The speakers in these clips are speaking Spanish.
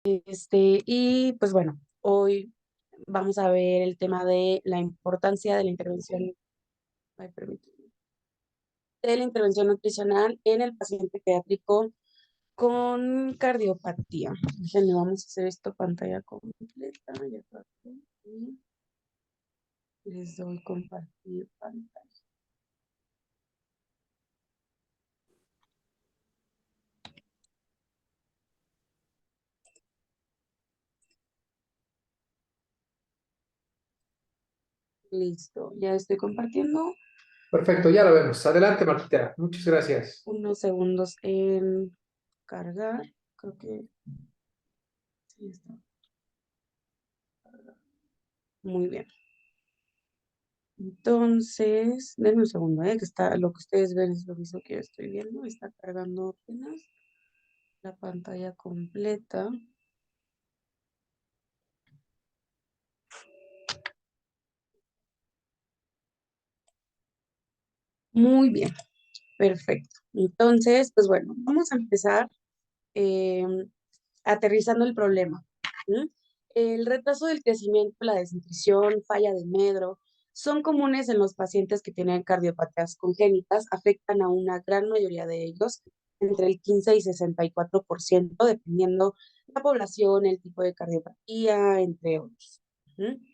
Y pues bueno, hoy vamos a ver el tema de la importancia de la intervención, ay, permíteme, de la intervención nutricional en el paciente pediátrico con cardiopatía. Déjenme, vamos a hacer esto pantalla completa. Ya está aquí, y les doy compartir pantalla. Listo, ya estoy compartiendo. Perfecto, ya lo vemos. Adelante, Marquita. Muchas gracias. Unos segundos en cargar. Creo que sí está. Muy bien. Entonces, denme un segundo, que está, lo que ustedes ven es lo mismo que yo estoy viendo. Está cargando apenas la pantalla completa. Muy bien, perfecto. Entonces, pues bueno, vamos a empezar eh, aterrizando el problema. ¿Sí? El retraso del crecimiento, la desnutrición, falla de medro, son comunes en los pacientes que tienen cardiopatías congénitas, afectan a una gran mayoría de ellos, entre el 15 y 64%, dependiendo la población, el tipo de cardiopatía, entre otros. ¿Mm?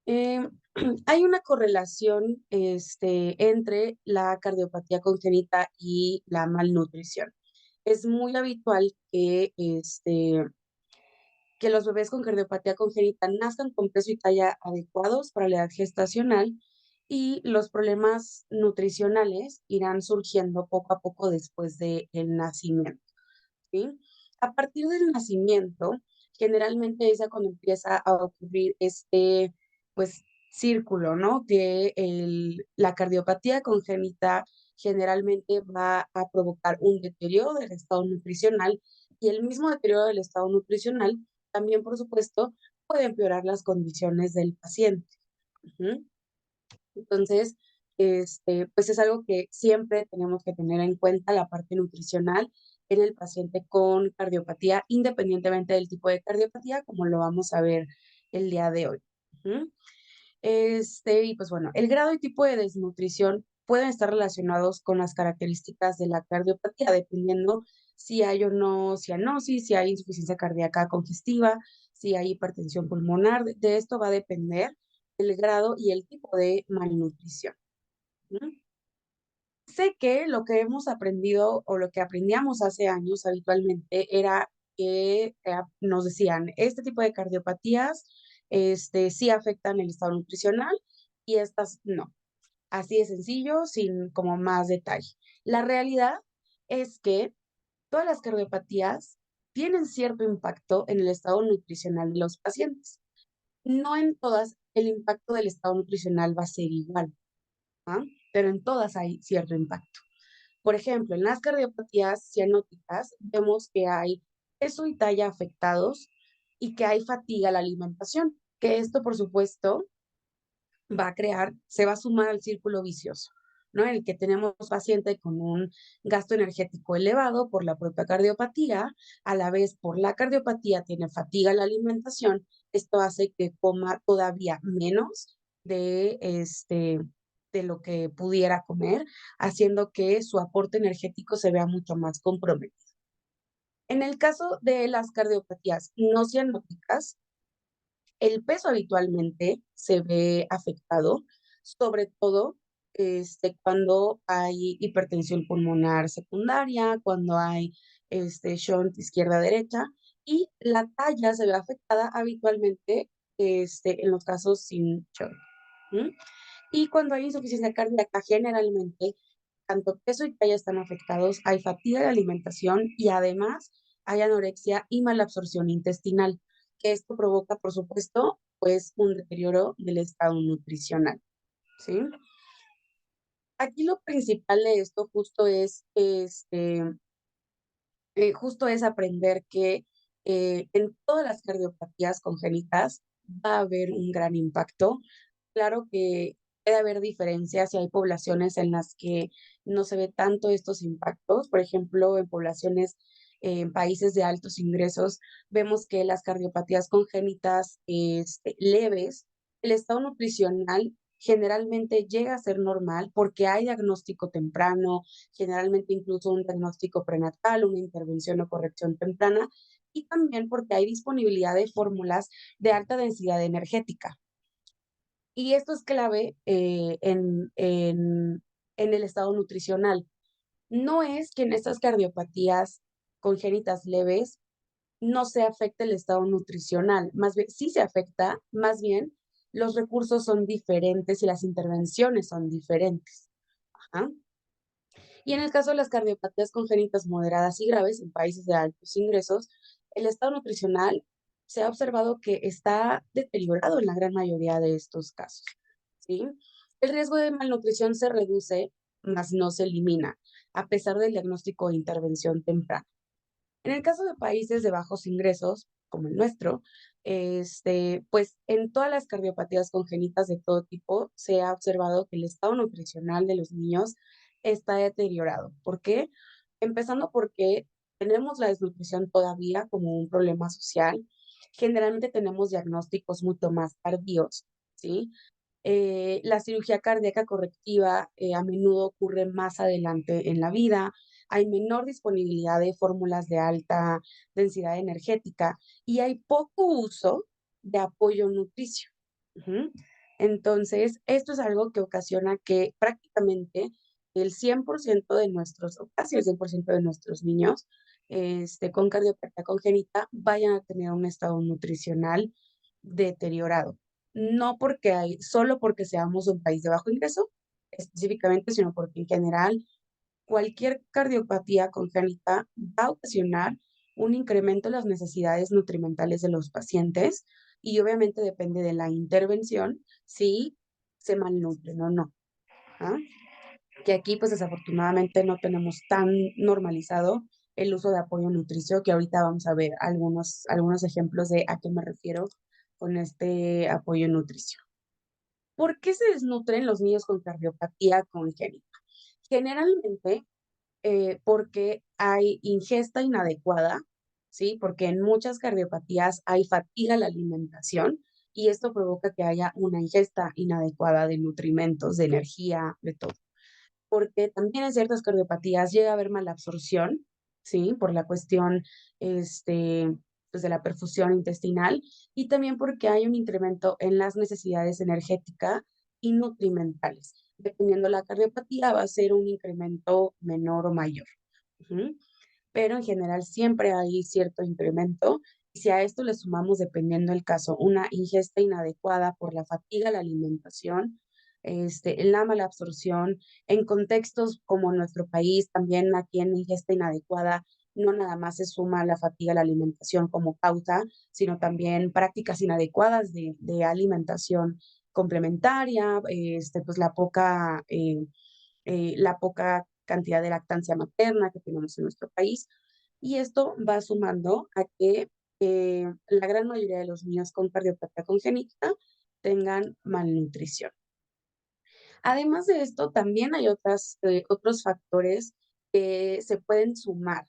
Eh, Hay una correlación entre la cardiopatía congénita y la malnutrición. Es muy habitual que los bebés con cardiopatía congénita nazcan con peso y talla adecuados para la edad gestacional y los problemas nutricionales irán surgiendo poco a poco después del nacimiento, ¿sí? A partir del nacimiento, generalmente es ya cuando empieza a ocurrir pues, círculo, ¿no? Que la cardiopatía congénita generalmente va a provocar un deterioro del estado nutricional y el mismo deterioro del estado nutricional también, por supuesto, puede empeorar las condiciones del paciente. Ujú. Entonces, pues es algo que siempre tenemos que tener en cuenta, la parte nutricional en el paciente con cardiopatía, independientemente del tipo de cardiopatía, como lo vamos a ver el día de hoy. Ujú. Y pues bueno, el grado y tipo de desnutrición pueden estar relacionados con las características de la cardiopatía, dependiendo si hay o no cianosis, si hay insuficiencia cardíaca congestiva, si hay hipertensión pulmonar. De esto va a depender el grado y el tipo de malnutrición. ¿No? Sé que lo que hemos aprendido o lo que aprendíamos hace años habitualmente era que nos decían, este tipo de cardiopatías sí afectan el estado nutricional y estas no. Así de sencillo, sin como más detalle. La realidad es que todas las cardiopatías tienen cierto impacto en el estado nutricional de los pacientes. No en todas el impacto del estado nutricional va a ser igual, ¿ah? Pero en todas hay cierto impacto. Por ejemplo, en las cardiopatías cianóticas vemos que hay peso y talla afectados y que hay fatiga a la alimentación, que esto, por supuesto, se va a sumar al círculo vicioso, ¿no? En el que tenemos paciente con un gasto energético elevado por la propia cardiopatía, a la vez por la cardiopatía tiene fatiga a la alimentación, esto hace que coma todavía menos de lo que pudiera comer, haciendo que su aporte energético se vea mucho más comprometido. En el caso de las cardiopatías no cianóticas, el peso habitualmente se ve afectado, sobre todo cuando hay hipertensión pulmonar secundaria, cuando hay shunt izquierda-derecha, y la talla se ve afectada habitualmente en los casos sin shunt. ¿Mm? Y cuando hay insuficiencia cardíaca, generalmente tanto peso y talla están afectados, hay fatiga de alimentación y además hay anorexia y malabsorción intestinal, que esto provoca, por supuesto, pues un deterioro del estado nutricional, ¿sí? Aquí lo principal de esto justo es aprender que en todas las cardiopatías congénitas va a haber un gran impacto. Claro que puede haber diferencias y hay poblaciones en las que no se ve tanto estos impactos. Por ejemplo, en poblaciones en países de altos ingresos, vemos que las cardiopatías congénitas leves, el estado nutricional generalmente llega a ser normal porque hay diagnóstico temprano, generalmente incluso un diagnóstico prenatal, una intervención o corrección temprana, y también porque hay disponibilidad de fórmulas de alta densidad energética. Y esto es clave en el estado nutricional. No es que en estas cardiopatías congénitas leves no se afecte el estado nutricional, más bien sí se afecta, más bien los recursos son diferentes y las intervenciones son diferentes. Ajá. Y en el caso de las cardiopatías congénitas moderadas y graves en países de altos ingresos, el estado nutricional se ha observado que está deteriorado en la gran mayoría de estos casos, ¿sí? El riesgo de malnutrición se reduce, mas no se elimina, a pesar del diagnóstico de intervención temprana. En el caso de países de bajos ingresos, como el nuestro, pues en todas las cardiopatías congénitas de todo tipo se ha observado que el estado nutricional de los niños está deteriorado. ¿Por qué? Empezando porque tenemos la desnutrición todavía como un problema social. Generalmente tenemos diagnósticos mucho más tardíos, ¿sí? La cirugía cardíaca correctiva a menudo ocurre más adelante en la vida, hay menor disponibilidad de fórmulas de alta densidad energética y hay poco uso de apoyo nutricio. Ujú. Entonces, esto es algo que ocasiona que prácticamente el 100% de nuestros, o casi el 100% de nuestros niños con cardiopatía congénita vayan a tener un estado nutricional deteriorado. No porque hay, solo porque seamos un país de bajo ingreso, específicamente, sino porque en general cualquier cardiopatía congénita va a ocasionar un incremento en las necesidades nutrimentales de los pacientes y obviamente depende de la intervención si se malnutren o no. ¿Ah? Que aquí pues desafortunadamente no tenemos tan normalizado el uso de apoyo nutricio, que ahorita vamos a ver algunos ejemplos de a qué me refiero con este apoyo nutricio. ¿Por qué se desnutren los niños con cardiopatía congénita? Generalmente porque hay ingesta inadecuada, ¿sí? Porque en muchas cardiopatías hay fatiga a la alimentación y esto provoca que haya una ingesta inadecuada de nutrimentos, de energía, de todo. Porque también en ciertas cardiopatías llega a haber mala absorción, ¿sí? Por la cuestión, este, pues de la perfusión intestinal y también porque hay un incremento en las necesidades energéticas y nutrimentales. Dependiendo la cardiopatía, va a ser un incremento menor o mayor. Ujú. Pero en general siempre hay cierto incremento. Y si a esto le sumamos, dependiendo del caso, una ingesta inadecuada por la fatiga, la alimentación, la mala absorción, en contextos como nuestro país, también aquí en ingesta inadecuada, no nada más se suma la fatiga, la alimentación como causa, sino también prácticas inadecuadas de alimentación complementaria, pues la poca cantidad de lactancia materna que tenemos en nuestro país. Y esto va sumando a que la gran mayoría de los niños con cardiopatía congénita tengan malnutrición. Además de esto, también hay otros factores que se pueden sumar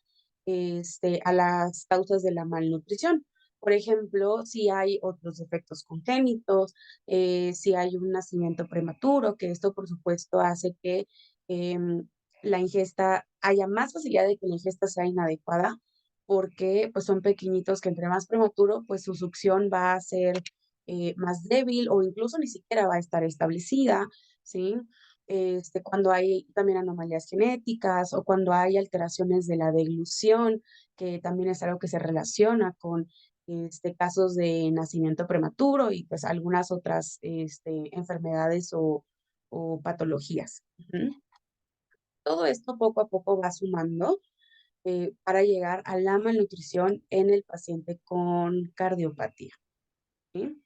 a las causas de la malnutrición. Por ejemplo, si hay otros defectos congénitos, si hay un nacimiento prematuro, que esto por supuesto hace que em, la ingesta, haya más facilidad de que la ingesta sea inadecuada, porque pues son pequeñitos que entre más prematuro, pues su succión va a ser más débil o incluso ni siquiera va a estar establecida. ¿Sí? Cuando hay también anomalías genéticas o cuando hay alteraciones de la deglución, que también es algo que se relaciona con casos de nacimiento prematuro y pues algunas otras enfermedades o patologías. Ujú. Todo esto poco a poco va sumando para llegar a la malnutrición en el paciente con cardiopatía. ¿Sí?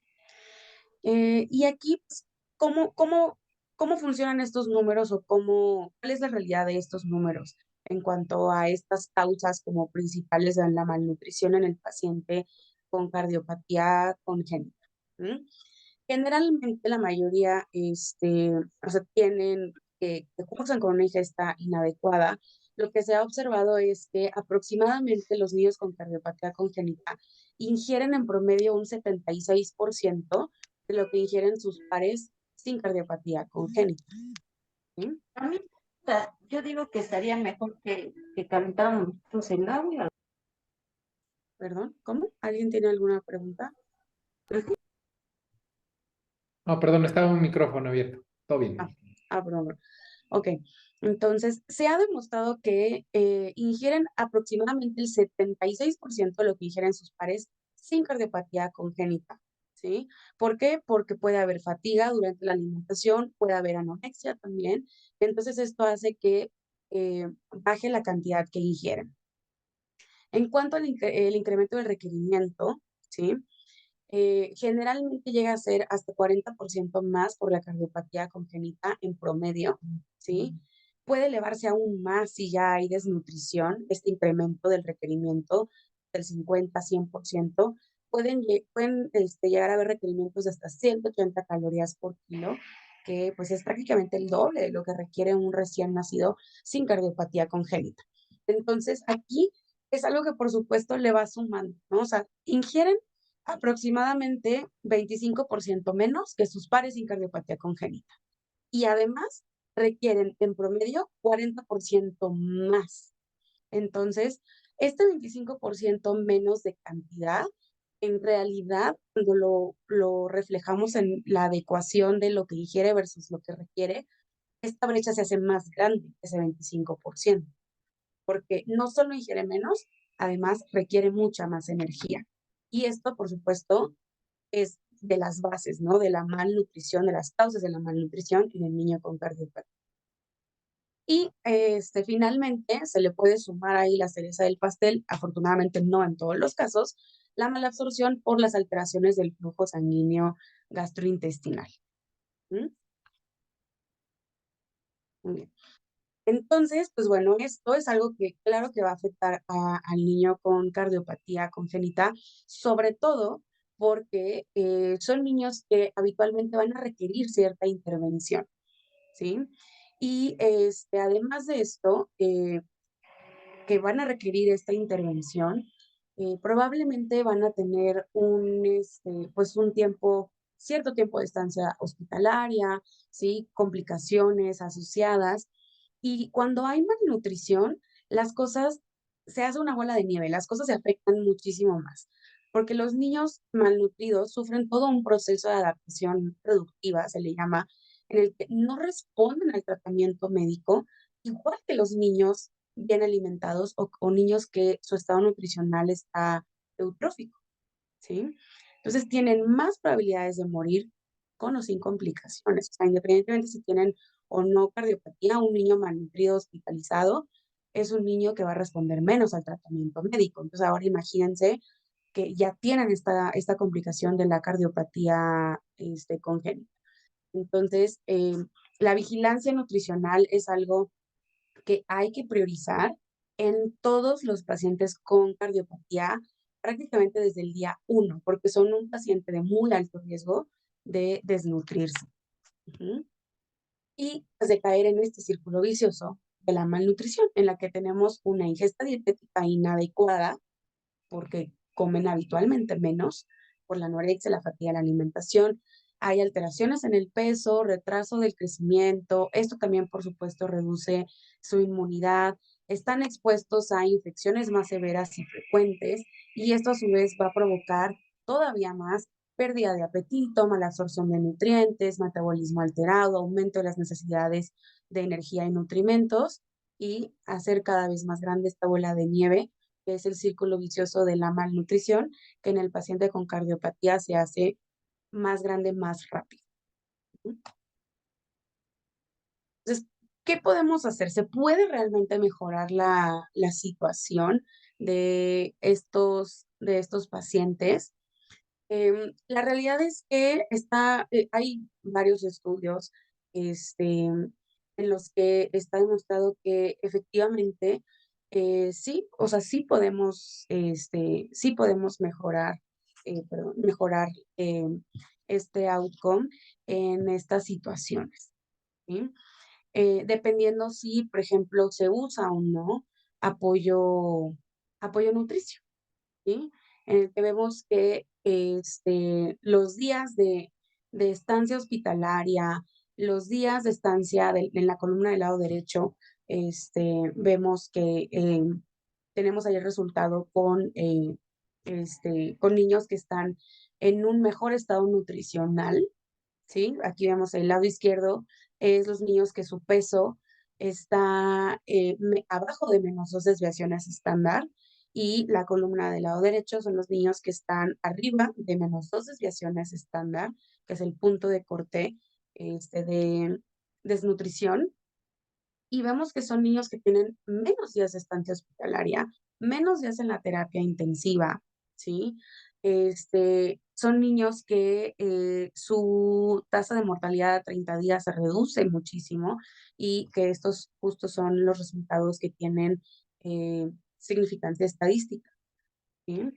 Y aquí, pues, ¿cómo, cómo, cómo funcionan estos números o cuál es la realidad de estos números en cuanto a estas causas como principales de la malnutrición en el paciente con cardiopatía congénita? ¿Mm? Generalmente la mayoría, o sea, que cursan con una ingesta inadecuada lo que se ha observado es que aproximadamente los niños con cardiopatía congénita ingieren en promedio un 76% de lo que ingieren sus pares sin cardiopatía congénita. ¿Sí? A mí, yo digo que estaría mejor que cantáramos nosotros el audio. ¿Perdón? ¿Cómo? ¿Alguien tiene alguna pregunta? No, perdón, estaba un micrófono abierto. Todo bien. Perdón. Ok, entonces se ha demostrado que ingieren aproximadamente el 76% de lo que ingieren sus pares sin cardiopatía congénita, ¿sí? ¿Por qué? Porque puede haber fatiga durante la alimentación, puede haber anorexia también, entonces esto hace que baje la cantidad que ingieren. En cuanto al el incremento del requerimiento, ¿sí? Generalmente llega a ser hasta 40% más por la cardiopatía congénita en promedio, ¿sí? Puede elevarse aún más si ya hay desnutrición, este incremento del requerimiento del 50-100%. Pueden llegar a haber requerimientos de hasta 180 calorías por kilo, que pues es prácticamente el doble de lo que requiere un recién nacido sin cardiopatía congénita. Entonces, aquí es algo que por supuesto le va sumando, ¿no? O sea, ingieren aproximadamente 25% menos que sus pares sin cardiopatía congénita. Y además requieren en promedio 40% más. Entonces, este 25% menos de cantidad, en realidad, cuando lo reflejamos en la adecuación de lo que ingiere versus lo que requiere, esta brecha se hace más grande, ese 25%, porque no solo ingiere menos, además requiere mucha más energía. Y esto, por supuesto, es de las bases, ¿no? De la malnutrición, de las causas de la malnutrición en el niño con cardiopatía. Y finalmente se le puede sumar ahí la cereza del pastel, afortunadamente no en todos los casos, la malabsorción por las alteraciones del flujo sanguíneo gastrointestinal. ¿Mm? Muy bien. Entonces, pues bueno, esto es algo que claro que va a afectar al niño con cardiopatía congénita, sobre todo porque son niños que habitualmente van a requerir cierta intervención, ¿sí? Y además de esto, que van a requerir esta intervención, probablemente van a tener pues un tiempo, cierto tiempo de estancia hospitalaria, ¿sí? Complicaciones asociadas. Y cuando hay malnutrición, las cosas se hace una bola de nieve, las cosas se afectan muchísimo más, porque los niños malnutridos sufren todo un proceso de adaptación productiva, se le llama, en el que no responden al tratamiento médico, igual que los niños bien alimentados o niños que su estado nutricional está eutrófico, ¿sí? Entonces tienen más probabilidades de morir con o sin complicaciones. O sea, independientemente si tienen o no cardiopatía, un niño malnutrido hospitalizado es un niño que va a responder menos al tratamiento médico. Entonces ahora imagínense que ya tienen esta complicación de la cardiopatía congénita. Entonces, la vigilancia nutricional es algo que hay que priorizar en todos los pacientes con cardiopatía prácticamente desde el día 1, porque son un paciente de muy alto riesgo de desnutrirse. Ujú. Y pues, de caer en este círculo vicioso de la malnutrición, en la que tenemos una ingesta dietética inadecuada, porque comen habitualmente menos, por la anorexia, la fatiga de la alimentación. Hay alteraciones en el peso, retraso del crecimiento. Esto también, por supuesto, reduce su inmunidad. Están expuestos a infecciones más severas y frecuentes y esto a su vez va a provocar todavía más pérdida de apetito, mala absorción de nutrientes, metabolismo alterado, aumento de las necesidades de energía y nutrimentos y hacer cada vez más grande esta bola de nieve, que es el círculo vicioso de la malnutrición, que en el paciente con cardiopatía se hace más grande más rápido. Entonces, ¿qué podemos hacer? ¿Se puede realmente mejorar la situación de estos pacientes? La realidad es que hay varios estudios en los que está demostrado que efectivamente sí, o sea, sí podemos mejorar este outcome en estas situaciones, ¿sí? dependiendo si, por ejemplo, se usa o no apoyo, apoyo nutricio, ¿sí? En el que vemos que los días de estancia hospitalaria, los días de estancia en la columna del lado derecho, vemos que tenemos ahí el resultado con niños que están en un mejor estado nutricional, ¿sí? Aquí vemos el lado izquierdo, es los niños que su peso está abajo de -2 desviaciones estándar, y la columna del lado derecho son los niños que están arriba de -2 desviaciones estándar, que es el punto de corte de desnutrición. Y vemos que son niños que tienen menos días de estancia hospitalaria, menos días en la terapia intensiva, ¿sí? Son niños que su tasa de mortalidad a 30 días se reduce muchísimo, y que estos justo son los resultados que tienen significancia estadística, ¿sí?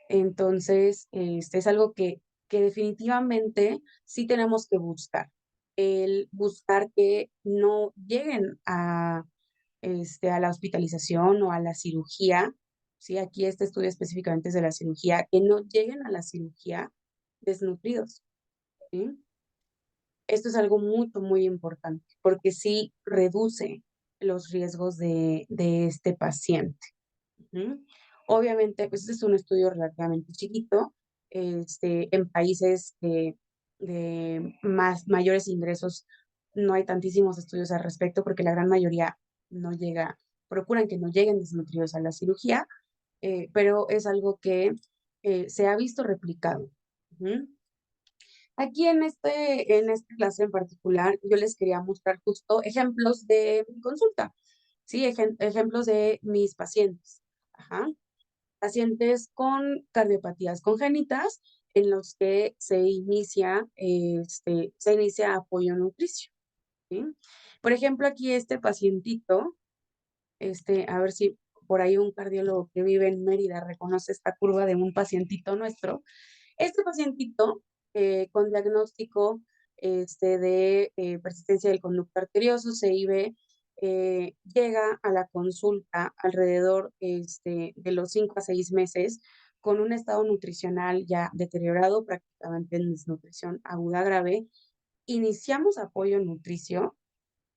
Entonces, es algo que definitivamente sí tenemos que buscar. El buscar que no lleguen a la hospitalización o a la cirugía, ¿sí? Aquí este estudio específicamente es de la cirugía, que no lleguen a la cirugía desnutridos, ¿sí? Esto es algo muy, muy importante, porque sí reduce los riesgos de este paciente. Ujú. Obviamente, pues este es un estudio relativamente chiquito, en países de mayores ingresos no hay tantísimos estudios al respecto, porque la gran mayoría no llega, procuran que no lleguen desnutridos a la cirugía, pero es algo que se ha visto replicado. Ujú. Aquí en esta clase en particular, yo les quería mostrar justo ejemplos de mi consulta, ¿sí? Ejemplos de mis pacientes. Ajá. Pacientes con cardiopatías congénitas en los que se inicia apoyo nutricio, ¿sí? Por ejemplo, aquí este pacientito, a ver si por ahí un cardiólogo que vive en Mérida reconoce esta curva de un pacientito nuestro. Este pacientito con diagnóstico de persistencia del conducto arterioso, CIB, llega a la consulta alrededor de los 5 a 6 meses con un estado nutricional ya deteriorado, prácticamente en desnutrición aguda grave. Iniciamos apoyo nutricio,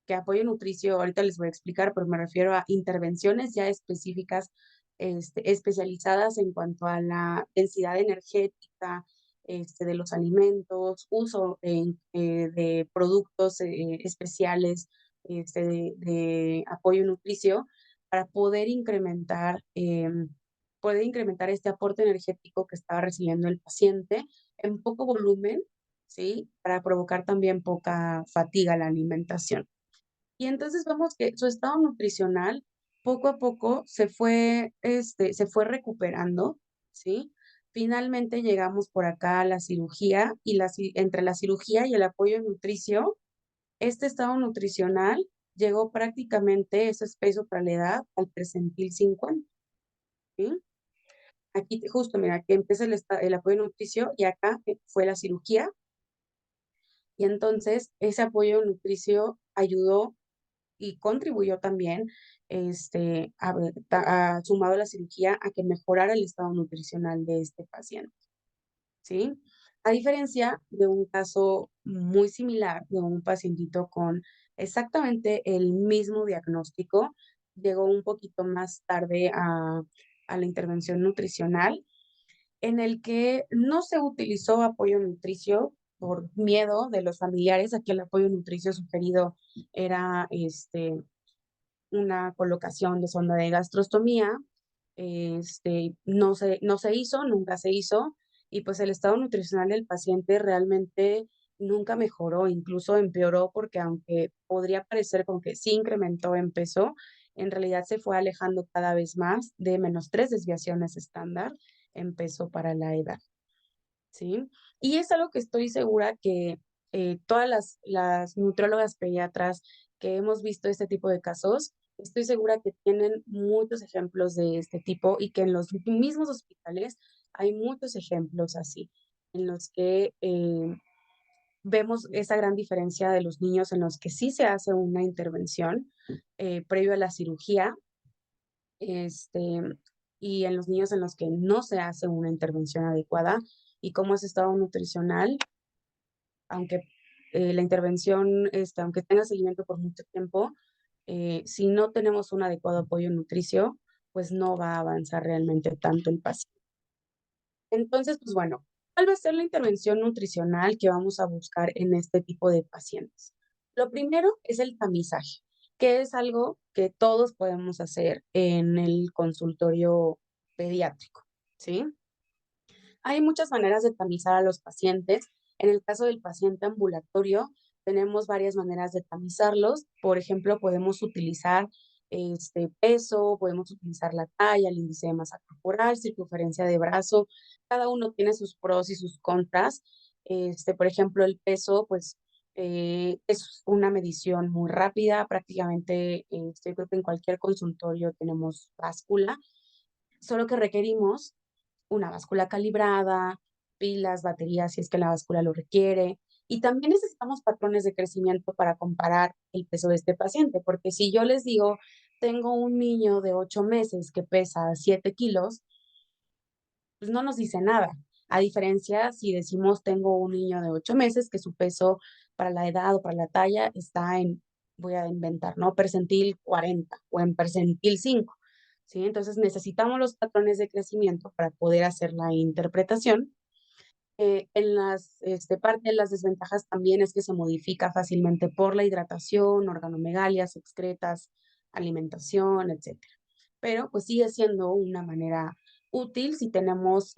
que apoyo nutricio, ahorita les voy a explicar, pero me refiero a intervenciones ya específicas, especializadas en cuanto a la densidad energética de los alimentos, uso de productos especiales de apoyo nutricio para poder incrementar este aporte energético que estaba recibiendo el paciente en poco volumen, ¿sí? Para provocar también poca fatiga a la alimentación. Y entonces vemos que su estado nutricional poco a poco se fue recuperando, ¿sí? Finalmente llegamos por acá a la cirugía, y entre la cirugía y el apoyo nutricio, este estado nutricional llegó prácticamente, eso es peso para la edad, al percentil 50, ¿sí? Aquí justo, mira, que empieza el apoyo nutricio, y acá fue la cirugía, y entonces ese apoyo nutricio ayudó y contribuyó también, sumado a la cirugía, a que mejorara el estado nutricional de este paciente, ¿sí? A diferencia de un caso muy similar de un pacientito con exactamente el mismo diagnóstico, llegó un poquito más tarde a la intervención nutricional, en el que no se utilizó apoyo nutricio por miedo de los familiares a que el apoyo nutricio sugerido era una colocación de sonda de gastrostomía. No se hizo, nunca se hizo, y pues el estado nutricional del paciente realmente nunca mejoró, incluso empeoró, porque aunque podría parecer como que sí incrementó en peso, en realidad se fue alejando cada vez más de -3 desviaciones estándar en peso para la edad, ¿sí? Y es algo que estoy segura que todas las nutriólogas pediatras que hemos visto este tipo de casos, estoy segura que tienen muchos ejemplos de este tipo, y que en los mismos hospitales hay muchos ejemplos así, en los que vemos esa gran diferencia de los niños en los que sí se hace una intervención previo a la cirugía, este, y en los niños en los que no se hace una intervención adecuada, y cómo ese estado nutricional, aunque la intervención, aunque tenga seguimiento por mucho tiempo, si no tenemos un adecuado apoyo nutricio, pues no va a avanzar realmente tanto el paciente. Entonces, pues bueno, ¿cuál va a ser la intervención nutricional que vamos a buscar en este tipo de pacientes? Lo primero es el tamizaje, que es algo que todos podemos hacer en el consultorio pediátrico, ¿sí? Hay muchas maneras de tamizar a los pacientes. En el caso del paciente ambulatorio, tenemos varias maneras de tamizarlos. Por ejemplo, podemos utilizar peso, podemos utilizar la talla, el índice de masa corporal, circunferencia de brazo. Cada uno tiene sus pros y sus contras. Por ejemplo, el peso, pues es una medición muy rápida. Prácticamente, yo creo que en cualquier consultorio tenemos báscula, solo que requerimos una báscula calibrada, pilas, baterías, si es que la báscula lo requiere. Y también necesitamos patrones de crecimiento para comparar el peso de este paciente, porque si yo les digo, tengo un niño de 8 meses que pesa 7 kilos, pues no nos dice nada. A diferencia, si decimos, tengo un niño de 8 meses que su peso para la edad o para la talla está en, voy a inventar, ¿no? Percentil 40 o en percentil 5, ¿sí? Entonces necesitamos los patrones de crecimiento para poder hacer la interpretación. En parte de las desventajas también es que se modifica fácilmente por la hidratación, organomegalias, excretas, alimentación, etcétera. Pero pues sigue siendo una manera útil si tenemos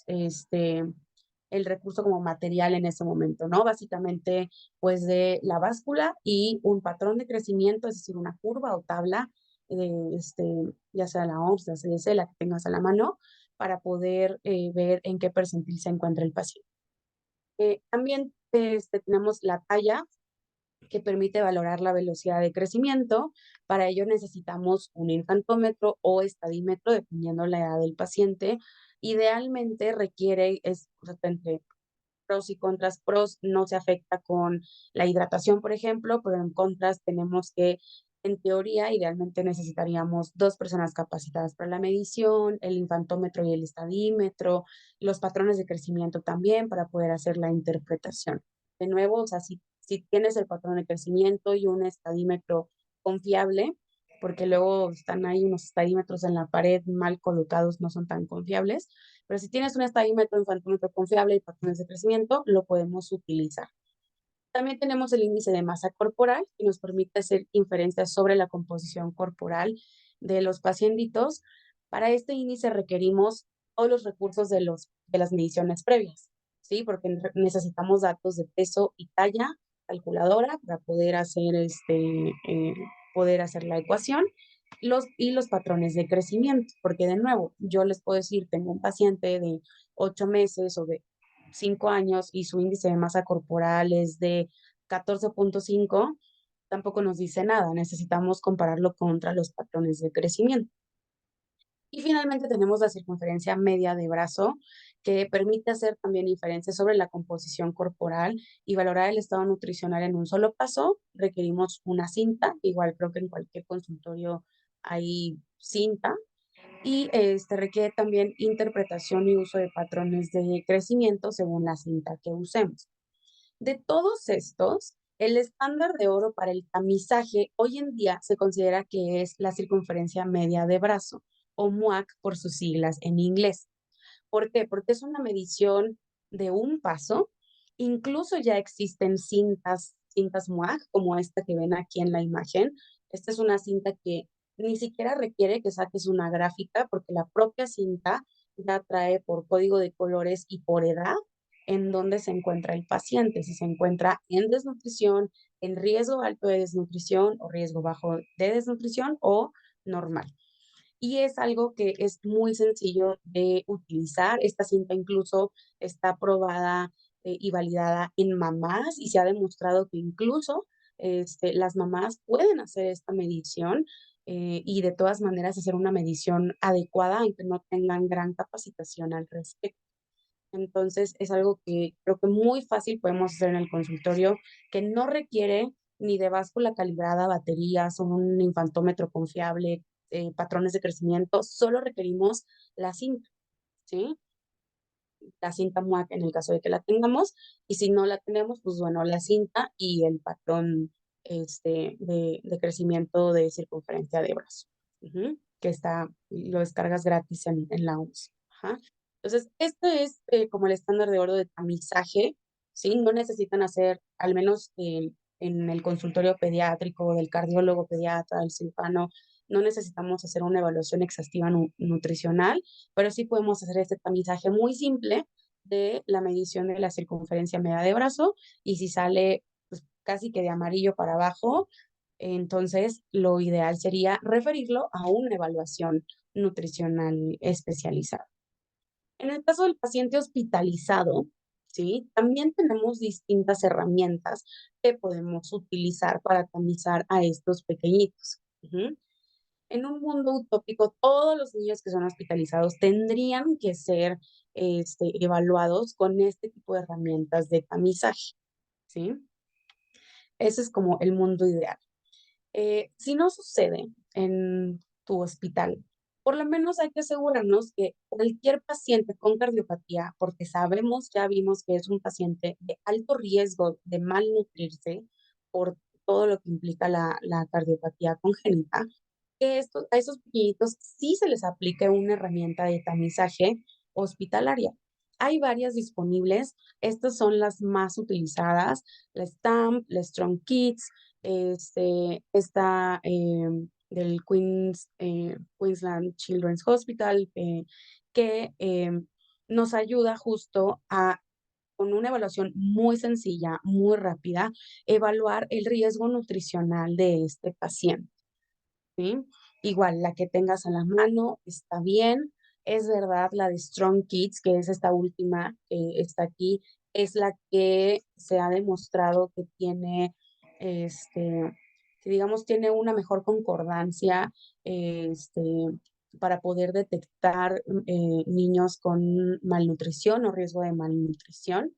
el recurso como material en ese momento, ¿no? Básicamente, pues de la báscula y un patrón de crecimiento, es decir, una curva o tabla, ya sea la OMS, la CDC, la que tengas a la mano, para poder ver en qué percentil se encuentra el paciente. También tenemos la talla, que permite valorar la velocidad de crecimiento. Para ello necesitamos un infantómetro o estadímetro, dependiendo la edad del paciente. Idealmente requiere, o sea, entre pros y contras. Pros, no se afecta con la hidratación, por ejemplo, pero en contras tenemos que, en teoría, idealmente necesitaríamos 2 personas capacitadas para la medición, el infantómetro y el estadímetro, los patrones de crecimiento también para poder hacer la interpretación. De nuevo, o sea, si tienes el patrón de crecimiento y un estadímetro confiable, porque luego están ahí unos estadímetros en la pared mal colocados, no son tan confiables, pero si tienes un estadímetro infantómetro confiable y patrones de crecimiento, lo podemos utilizar. También tenemos el índice de masa corporal, que nos permite hacer inferencias sobre la composición corporal de los pacientitos. Para este índice requerimos todos los recursos de las mediciones previas, ¿sí? Porque necesitamos datos de peso y talla, calculadora, para poder hacer la ecuación, y los patrones de crecimiento, porque de nuevo, yo les puedo decir, tengo un paciente de 8 meses o de 5 años y su índice de masa corporal es de 14.5, tampoco nos dice nada. Necesitamos compararlo contra los patrones de crecimiento. Y finalmente tenemos la circunferencia media de brazo, que permite hacer también inferencias sobre la composición corporal y valorar el estado nutricional en un solo paso. Requerimos una cinta, igual creo que en cualquier consultorio hay cinta, y requiere también interpretación y uso de patrones de crecimiento según la cinta que usemos. De todos estos, el estándar de oro para el tamizaje hoy en día se considera que es la circunferencia media de brazo, o MUAC por sus siglas en inglés. ¿Por qué? Porque es una medición de un paso. Incluso ya existen cintas MUAC, como esta que ven aquí en la imagen. Esta es una cinta que ni siquiera requiere que saques una gráfica, porque la propia cinta ya trae por código de colores y por edad en dónde se encuentra el paciente, si se encuentra en desnutrición, en riesgo alto de desnutrición o riesgo bajo de desnutrición o normal. Y es algo que es muy sencillo de utilizar. Esta cinta incluso está aprobada y validada en mamás, y se ha demostrado que incluso las mamás pueden hacer esta medición y de todas maneras hacer una medición adecuada, aunque no tengan gran capacitación al respecto. Entonces, es algo que creo que muy fácil podemos hacer en el consultorio, que no requiere ni de báscula calibrada, baterías, un infantómetro confiable, patrones de crecimiento, solo requerimos la cinta, ¿sí? La cinta MUAC en el caso de que la tengamos, y si no la tenemos, pues bueno, la cinta y el patrón de crecimiento de circunferencia de brazo, que lo descargas gratis en la OMS. Ajá. Entonces, este es como el estándar de oro de tamizaje, ¿sí? No necesitan hacer, al menos en el consultorio pediátrico, del cardiólogo pediatra, del cirujano, no necesitamos hacer una evaluación exhaustiva nutricional, pero sí podemos hacer este tamizaje muy simple de la medición de la circunferencia media de brazo, y si sale pues, casi que de amarillo para abajo, entonces lo ideal sería referirlo a una evaluación nutricional especializada. En el caso del paciente hospitalizado, ¿sí? También tenemos distintas herramientas que podemos utilizar para tamizar a estos pequeñitos. En un mundo utópico, todos los niños que son hospitalizados tendrían que ser evaluados con este tipo de herramientas de tamizaje, ¿sí? Ese es como el mundo ideal. Si no sucede en tu hospital, por lo menos hay que asegurarnos que cualquier paciente con cardiopatía, porque sabemos, ya vimos que es un paciente de alto riesgo de malnutrirse por todo lo que implica la cardiopatía congénita, que a esos pequeñitos sí se les aplique una herramienta de tamizaje hospitalaria. Hay varias disponibles, estas son las más utilizadas, la STAMP, la Strong Kids, esta del Queensland Children's Hospital, que nos ayuda justo a, con una evaluación muy sencilla, muy rápida, evaluar el riesgo nutricional de este paciente. ¿Sí? Igual, la que tengas a la mano está bien. Es verdad, la de Strong Kids, que es esta última que está aquí, es la que se ha demostrado que tiene, que digamos, tiene una mejor concordancia, para poder detectar niños con malnutrición o riesgo de malnutrición.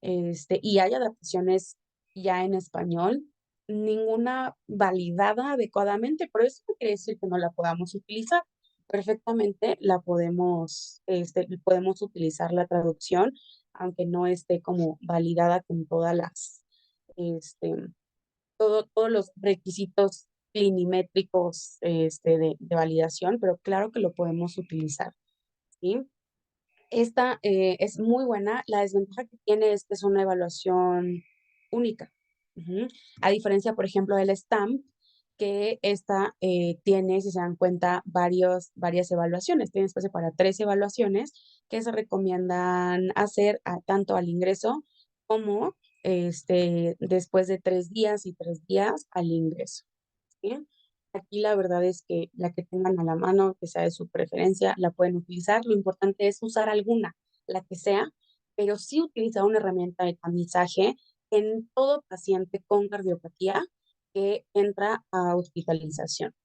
Y hay adaptaciones ya en español, ninguna validada adecuadamente, pero eso no quiere decir que no la podamos utilizar. Perfectamente podemos utilizar la traducción, aunque no esté como validada con este, todos los requisitos clinimétricos de validación, pero claro que lo podemos utilizar, ¿sí? Esta es muy buena. La desventaja que tiene es que es una evaluación única. A diferencia, por ejemplo, del STAMP, que esta tiene, si se dan cuenta, varias evaluaciones. Tiene espacio para 3 evaluaciones que se recomiendan hacer tanto al ingreso como después de 3 días y 3 días al ingreso. ¿Sí? Aquí la verdad es que la que tengan a la mano, que sea de su preferencia, la pueden utilizar. Lo importante es usar alguna, la que sea, pero sí utilizar una herramienta de tamizaje en todo paciente con cardiopatía que entra a hospitalización.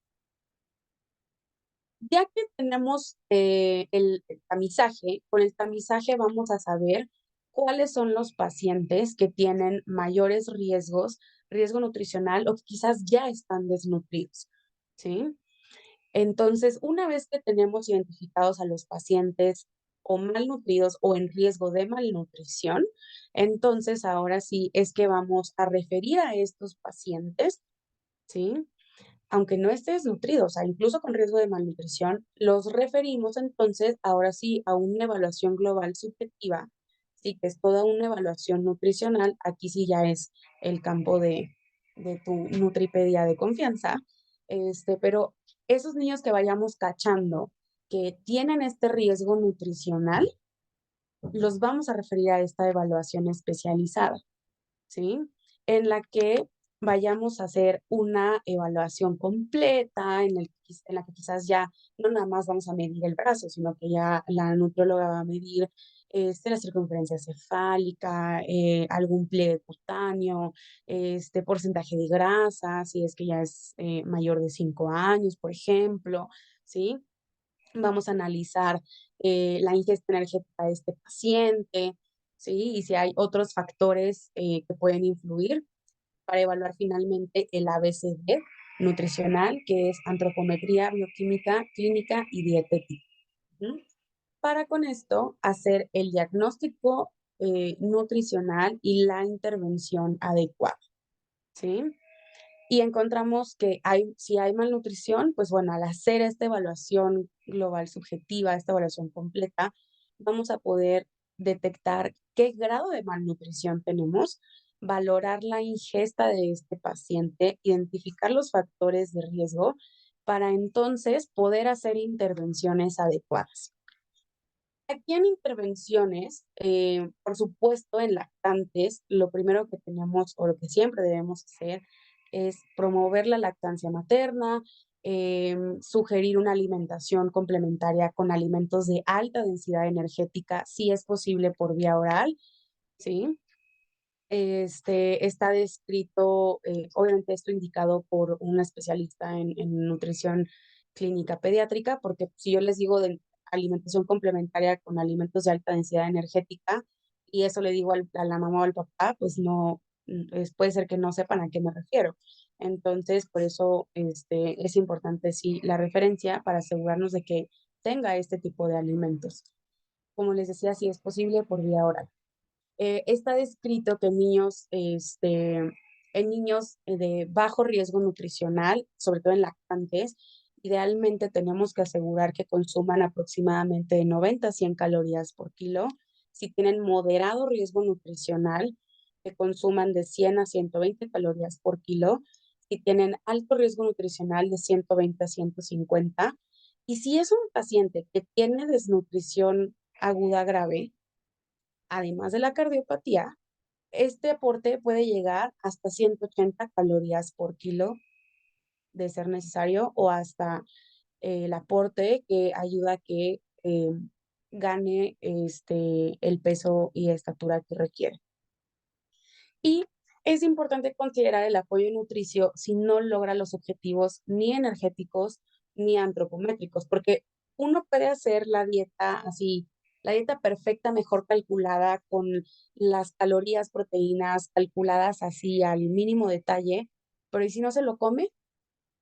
Ya que tenemos el tamizaje, con el tamizaje vamos a saber cuáles son los pacientes que tienen mayores riesgo nutricional o que quizás ya están desnutridos, ¿sí? Entonces, una vez que tenemos identificados a los pacientes o malnutridos o en riesgo de malnutrición, entonces ahora sí es que vamos a referir a estos pacientes, ¿sí? Aunque no esté desnutrido, o sea, incluso con riesgo de malnutrición, los referimos entonces ahora sí a una evaluación global subjetiva, sí, que es toda una evaluación nutricional. Aquí sí ya es el campo de tu nutripedia de confianza, pero esos niños que vayamos cachando que tienen este riesgo nutricional, los vamos a referir a esta evaluación especializada, ¿sí? En la que vayamos a hacer una evaluación completa, en la que quizás ya no nada más vamos a medir el brazo, sino que ya la nutrióloga va a medir la circunferencia cefálica, algún pliegue cutáneo, porcentaje de grasa, si es que ya es mayor de 5 años, por ejemplo, ¿sí? Vamos a analizar la ingesta energética de este paciente, ¿sí? Y si hay otros factores que pueden influir para evaluar finalmente el ABCD nutricional, que es antropometría, bioquímica, clínica y dietética. ¿Sí? Para con esto hacer el diagnóstico nutricional y la intervención adecuada, ¿sí? Y encontramos que si hay malnutrición, pues bueno, al hacer esta evaluación global subjetiva, esta evaluación completa, vamos a poder detectar qué grado de malnutrición tenemos, valorar la ingesta de este paciente, identificar los factores de riesgo para entonces poder hacer intervenciones adecuadas. Aquí en intervenciones, por supuesto, en lactantes, lo primero que tenemos o lo que siempre debemos hacer es promover la lactancia materna, sugerir una alimentación complementaria con alimentos de alta densidad energética, si es posible por vía oral, ¿sí? Está descrito, obviamente esto indicado por un especialista en nutrición clínica pediátrica, porque si yo les digo de alimentación complementaria con alimentos de alta densidad energética, y eso le digo a la mamá o al papá, pues no, puede ser que no sepan a qué me refiero. Entonces, por eso es importante sí la referencia para asegurarnos de que tenga este tipo de alimentos. Como les decía, si es posible por vía oral. Está descrito que en niños de bajo riesgo nutricional, sobre todo en lactantes, idealmente tenemos que asegurar que consuman aproximadamente de 90 a 100 calorías por kilo. Si tienen moderado riesgo nutricional, que consuman de 100 a 120 calorías por kilo. Si tienen alto riesgo nutricional, de 120 a 150. Y si es un paciente que tiene desnutrición aguda grave, además de la cardiopatía, este aporte puede llegar hasta 180 calorías por kilo de ser necesario o hasta el aporte que ayuda a que gane el peso y estatura que requiere. Y es importante considerar el apoyo nutricio si no logra los objetivos ni energéticos ni antropométricos, porque uno puede hacer la dieta así, la dieta perfecta, mejor calculada, con las calorías, proteínas calculadas así al mínimo detalle, pero ¿y si no se lo come?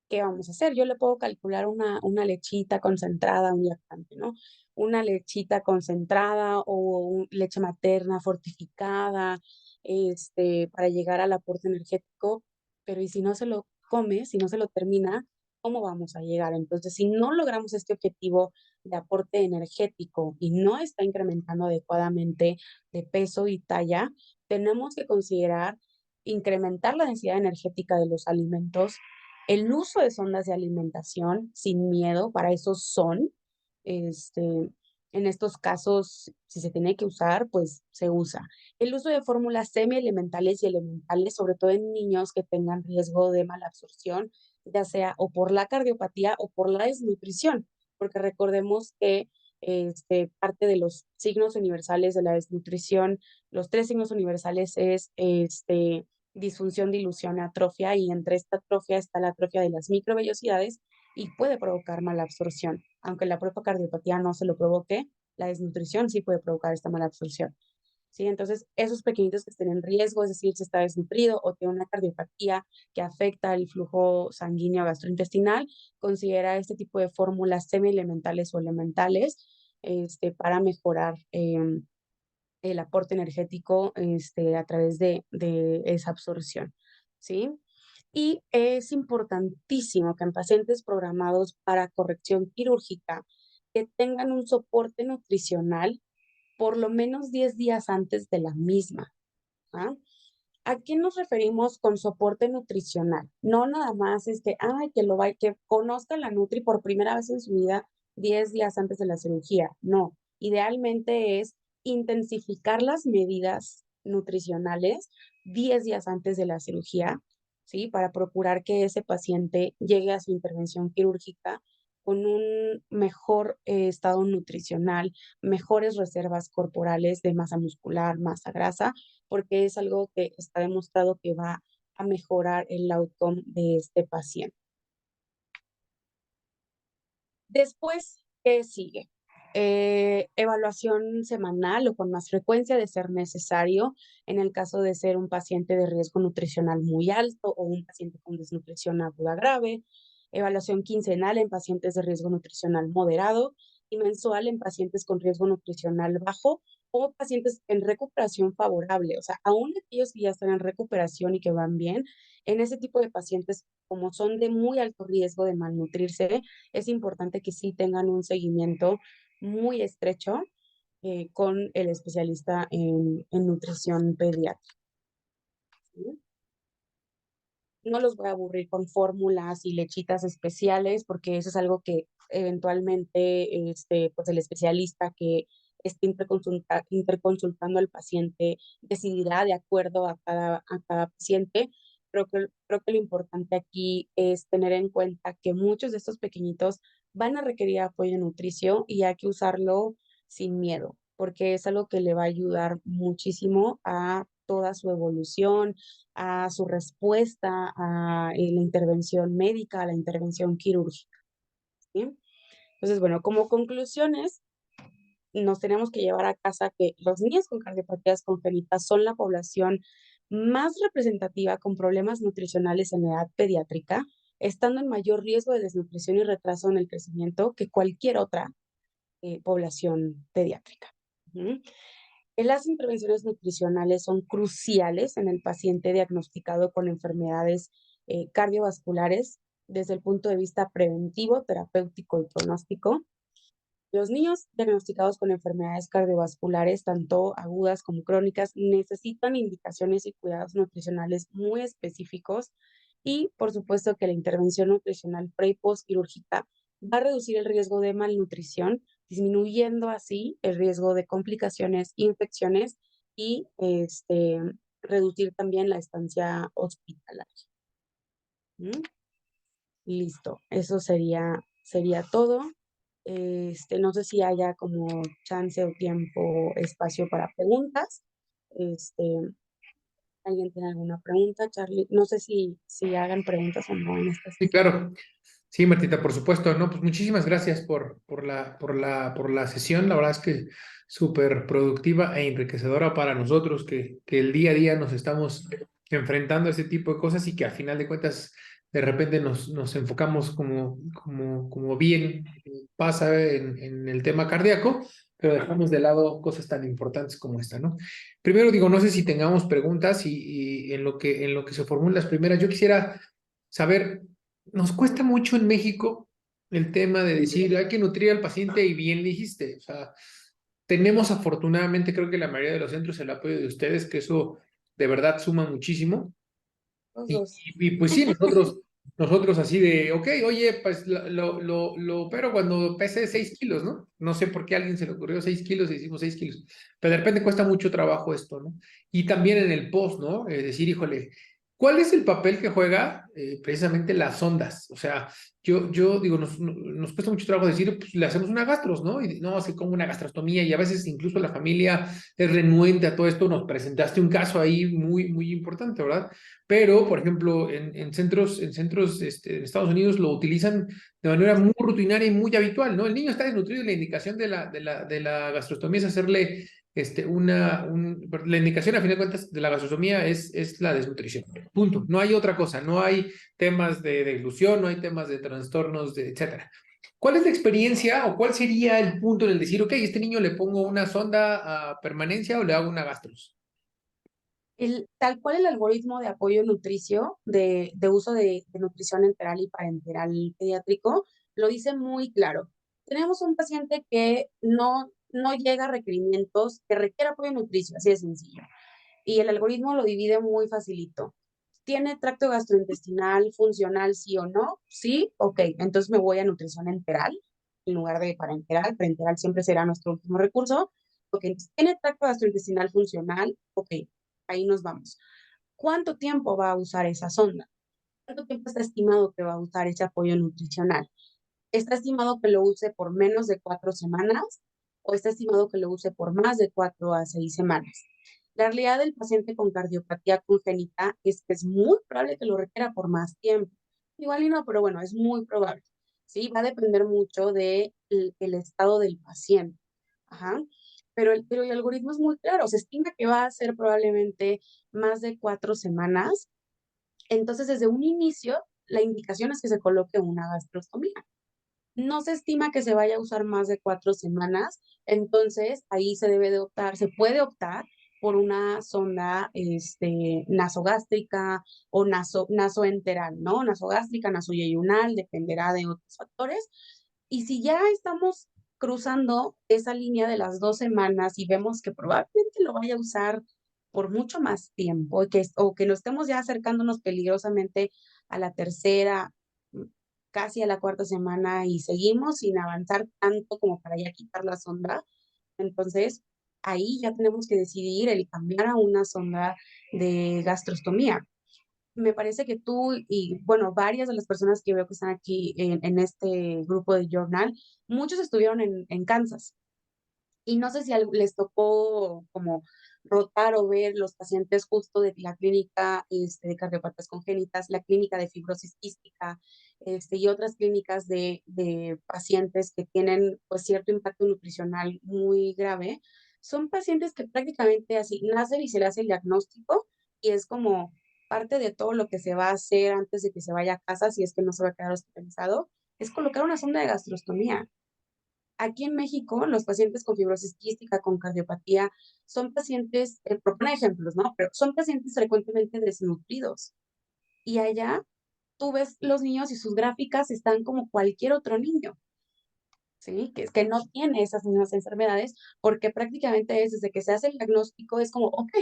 ¿Qué vamos a hacer? Yo le puedo calcular una lechita concentrada, un lactante, ¿no? Una lechita concentrada o leche materna fortificada, para llegar al aporte energético, pero ¿y si no se lo come, si no se lo termina, cómo vamos a llegar? Entonces, si no logramos este objetivo de aporte energético y no está incrementando adecuadamente de peso y talla, tenemos que considerar incrementar la densidad energética de los alimentos, el uso de sondas de alimentación sin miedo, para eso son. Este, en estos casos, si se tiene que usar, pues se usa. El uso de fórmulas semi-elementales y elementales, sobre todo en niños que tengan riesgo de malabsorción, ya sea o por la cardiopatía o por la desnutrición, porque recordemos que parte de los signos universales de la desnutrición, los 3 signos universales es disfunción, dilución, atrofia, y entre esta atrofia está la atrofia de las microvellosidades y puede provocar mala absorción. Aunque la propia cardiopatía no se lo provoque, la desnutrición sí puede provocar esta mala absorción. ¿Sí? Entonces, esos pequeñitos que estén en riesgo, es decir, si está desnutrido o tiene una cardiopatía que afecta el flujo sanguíneo gastrointestinal, considera este tipo de fórmulas semi-elementales o elementales para mejorar el aporte energético a través de esa absorción, ¿sí? Y es importantísimo que en pacientes programados para corrección quirúrgica que tengan un soporte nutricional por lo menos 10 días antes de la misma. ¿Ah? ¿A qué nos referimos con soporte nutricional? No nada más que conozca la Nutri por primera vez en su vida 10 días antes de la cirugía. No, idealmente es intensificar las medidas nutricionales 10 días antes de la cirugía, ¿sí? Para procurar que ese paciente llegue a su intervención quirúrgica con un mejor estado nutricional, mejores reservas corporales de masa muscular, masa grasa, porque es algo que está demostrado que va a mejorar el outcome de este paciente. Después ¿Qué sigue? Evaluación semanal o con más frecuencia de ser necesario en el caso de ser un paciente de riesgo nutricional muy alto o un paciente con desnutrición aguda grave. Evaluación quincenal en pacientes de riesgo nutricional moderado y mensual en pacientes con riesgo nutricional bajo o pacientes en recuperación favorable. O sea, aún aquellos que ya están en recuperación y que van bien, en ese tipo de pacientes, como son de muy alto riesgo de malnutrirse, es importante que sí tengan un seguimiento muy estrecho con el especialista en nutrición pediátrica. ¿Sí? No los voy a aburrir con fórmulas y lechitas especiales, porque eso es algo que eventualmente pues el especialista que esté interconsultando al paciente decidirá de acuerdo a cada paciente. Creo que lo importante aquí es tener en cuenta que muchos de estos pequeñitos van a requerir apoyo nutricio y hay que usarlo sin miedo, porque es algo que le va a ayudar muchísimo a toda su evolución, a su respuesta a la intervención médica, a la intervención quirúrgica. ¿Sí? Entonces, bueno, como conclusiones, nos tenemos que llevar a casa que los niños con cardiopatías congénitas son la población más representativa con problemas nutricionales en la edad pediátrica, estando en mayor riesgo de desnutrición y retraso en el crecimiento que cualquier otra población pediátrica. ¿Mm? Las intervenciones nutricionales son cruciales en el paciente diagnosticado con enfermedades cardiovasculares desde el punto de vista preventivo, terapéutico y pronóstico. Los niños diagnosticados con enfermedades cardiovasculares, tanto agudas como crónicas, necesitan indicaciones y cuidados nutricionales muy específicos y, por supuesto, que la intervención nutricional pre y postquirúrgica va a reducir el riesgo de malnutrición, disminuyendo así el riesgo de complicaciones, infecciones y reducir también la estancia hospitalaria. ¿Mm? Listo, eso sería todo. No sé si haya como chance o tiempo, espacio para preguntas. Este, ¿Alguien tiene alguna pregunta, Charlie? No sé si hagan preguntas o no en esta Sí, sesión. claro. Sí, Martita, por supuesto. No, pues muchísimas gracias por la sesión. La verdad es que súper productiva e enriquecedora para nosotros que el día a día nos estamos enfrentando a ese tipo de cosas y que al final de cuentas de repente nos enfocamos como bien pasa en el tema cardíaco, pero dejamos de lado cosas tan importantes como esta, ¿no? Primero digo, no sé si tengamos preguntas y en lo que se formulan las primeras, yo quisiera saber, nos cuesta mucho en México el tema de decir, hay que nutrir al paciente y bien dijiste, o sea, tenemos afortunadamente, creo que la mayoría de los centros, el apoyo de ustedes, que eso de verdad suma muchísimo. Los Y, dos. pues sí, nosotros así de, ok, oye, pues lo opero cuando pese 6 kilos, ¿no? No sé por qué a alguien se le ocurrió 6 kilos y hicimos 6 kilos, pero de repente cuesta mucho trabajo esto, ¿no? Y también en el post, ¿no? Decir, híjole, ¿cuál es el papel que juega precisamente las ondas? O sea, yo digo, nos cuesta mucho trabajo decir, pues le hacemos una gastros, ¿no? Y no, hace como una gastrostomía y a veces incluso la familia es renuente a todo esto. Nos presentaste un caso ahí muy, muy importante, ¿verdad? Pero, por ejemplo, en centros en Estados Unidos lo utilizan de manera muy rutinaria y muy habitual, ¿no? El niño está desnutrido y la indicación de la gastrostomía es hacerle la indicación a fin de cuentas de la gastrostomía es la desnutrición. Punto. No hay otra cosa, no hay temas de deglución, no hay temas de trastornos, etcétera. ¿Cuál es la experiencia o cuál sería el punto en el decir, ok, este niño le pongo una sonda a permanencia o le hago una gastros? Tal cual el algoritmo de apoyo nutricio, de uso de nutrición enteral y parenteral pediátrico, lo dice muy claro. Tenemos un paciente que no llega a requerimientos, que requiere apoyo nutricio, así de sencillo. Y el algoritmo lo divide muy facilito. ¿Tiene tracto gastrointestinal funcional, sí o no? Sí, ok, entonces me voy a nutrición enteral en lugar de parenteral. Parenteral siempre será nuestro último recurso. Ok, entonces, ¿tiene tracto gastrointestinal funcional? Ok, ahí nos vamos. ¿Cuánto tiempo va a usar esa sonda? ¿Cuánto tiempo está estimado que va a usar ese apoyo nutricional? ¿Está estimado que lo use por menos de 4 semanas o está estimado que lo use por más de 4 a 6 semanas? La realidad del paciente con cardiopatía congénita es que es muy probable que lo requiera por más tiempo. Igual y no, pero bueno, es muy probable. ¿sí? Va a depender mucho de el estado del paciente. Ajá. Pero el algoritmo es muy claro, se estima que va a ser probablemente más de 4 semanas. Entonces, desde un inicio, la indicación es que se coloque una gastrostomía. No se estima que se vaya a usar más de 4 semanas, entonces ahí se debe de optar, se puede optar por una sonda nasogástrica o nasoenteral, ¿no? Nasogástrica, nasoyeyunal, dependerá de otros factores. Y si ya estamos cruzando esa línea de las 2 semanas y vemos que probablemente lo vaya a usar por mucho más tiempo o que nos estemos ya acercándonos peligrosamente a la tercera, casi a la 4 semana y seguimos sin avanzar tanto como para ya quitar la sonda, entonces ahí ya tenemos que decidir el cambiar a una sonda de gastrostomía. Me parece que tú y, bueno, varias de las personas que veo que están aquí en este grupo de Journal, muchos estuvieron en Kansas. Y no sé si les tocó como rotar o ver los pacientes justo de la clínica de cardiopatías congénitas, la clínica de fibrosis quística, y otras clínicas de pacientes que tienen pues cierto impacto nutricional muy grave. Son pacientes que prácticamente así nacen y se le hace el diagnóstico y es como parte de todo lo que se va a hacer antes de que se vaya a casa, si es que no se va a quedar hospitalizado, es colocar una sonda de gastrostomía. Aquí en México, los pacientes con fibrosis quística, con cardiopatía, son pacientes, por poner ejemplos, ¿no? Pero son pacientes frecuentemente desnutridos. Y allá tú ves los niños y sus gráficas están como cualquier otro niño, ¿sí? Que no tiene esas mismas enfermedades, porque prácticamente es desde que se hace el diagnóstico, es como, ok,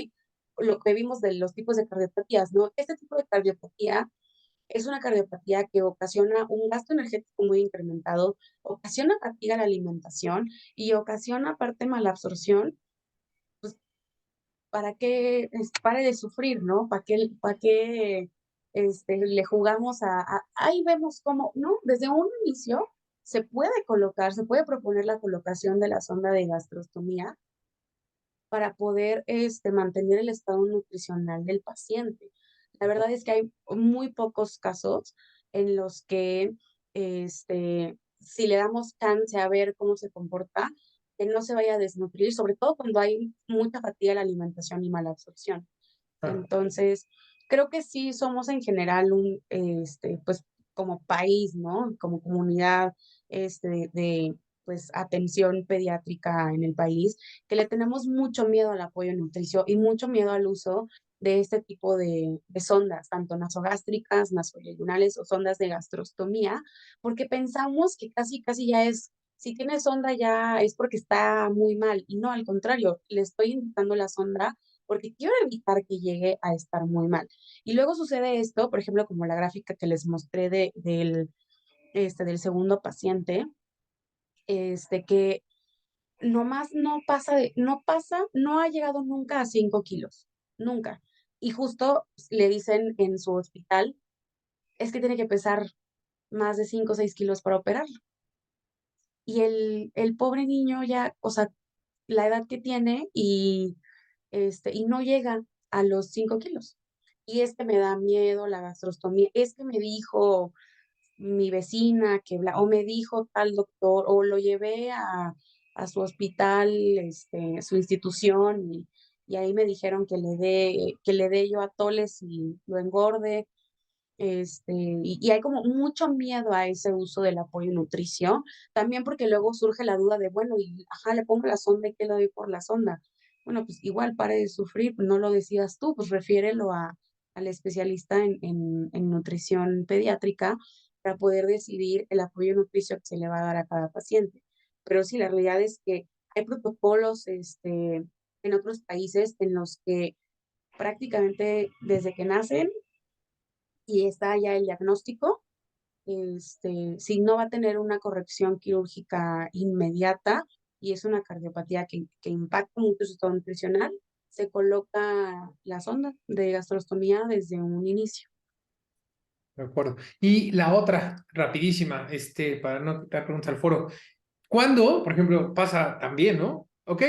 lo que vimos de los tipos de cardiopatías, ¿no? Este tipo de cardiopatía es una cardiopatía que ocasiona un gasto energético muy incrementado, ocasiona fatiga a la alimentación y ocasiona aparte malabsorción, pues para que pare de sufrir, ¿no? Para qué le jugamos ahí vemos cómo, ¿no? Desde un inicio se puede colocar, se puede proponer la colocación de la sonda de gastrostomía para poder mantener el estado nutricional del paciente. La verdad es que hay muy pocos casos en los que si le damos chance a ver cómo se comporta, que no se vaya a desnutrir, sobre todo cuando hay mucha fatiga en la alimentación y mala absorción. Claro. Entonces, creo que sí somos en general pues como país, ¿no? Como comunidad, pues atención pediátrica en el país, que le tenemos mucho miedo al apoyo nutricio y mucho miedo al uso de este tipo de sondas, tanto nasogástricas, nasoyeyunales o sondas de gastrostomía, porque pensamos que casi ya es, si tiene sonda ya es porque está muy mal, y no, al contrario, le estoy indicando la sonda porque quiero evitar que llegue a estar muy mal. Y luego sucede esto, por ejemplo, como la gráfica que les mostré del segundo paciente, que nomás no ha llegado nunca a 5 kilos, nunca. Y justo le dicen en su hospital, es que tiene que pesar más de 5 o 6 kilos para operarlo. Y el pobre niño ya, o sea, la edad que tiene y no llega a los 5 kilos. Y es que me da miedo la gastrostomía, es que me dijo mi vecina o me dijo tal doctor, o lo llevé a su hospital, su institución, y ahí me dijeron que le dé yo atoles y lo engorde. Y hay como mucho miedo a ese uso del apoyo nutricio, también porque luego surge la duda de, bueno, y ajá, le pongo la sonda y qué le doy por la sonda. Bueno, pues igual pare de sufrir, pues no lo decidas tú, pues refiérelo al especialista en nutrición pediátrica para poder decidir el apoyo nutricio que se le va a dar a cada paciente. Pero sí, la realidad es que hay protocolos en otros países en los que prácticamente desde que nacen y está ya el diagnóstico, si no va a tener una corrección quirúrgica inmediata y es una cardiopatía que impacta mucho su estado nutricional, se coloca la sonda de gastrostomía desde un inicio. De acuerdo. Y la otra, rapidísima, para no dar preguntas al foro. ¿Cuándo, por ejemplo, pasa también, ¿no? Ok,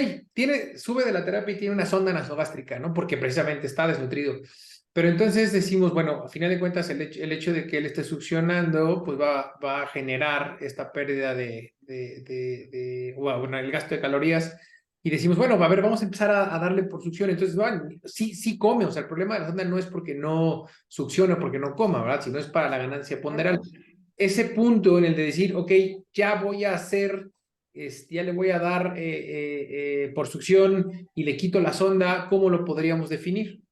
sube de la terapia y tiene una sonda nasogástrica, ¿no? Porque precisamente está desnutrido. Pero entonces decimos, bueno, a final de cuentas, el hecho de que él esté succionando, pues va a generar esta pérdida bueno, el gasto de calorías. Y decimos, bueno, a ver, vamos a empezar a darle por succión. Entonces, bueno, sí come. O sea, el problema de la sonda no es porque no succiona, porque no coma, ¿verdad? Sino es para la ganancia ponderal. Ese punto en el de decir, ok, ya voy a hacer, ya le voy a dar por succión y le quito la sonda, ¿cómo lo podríamos definir?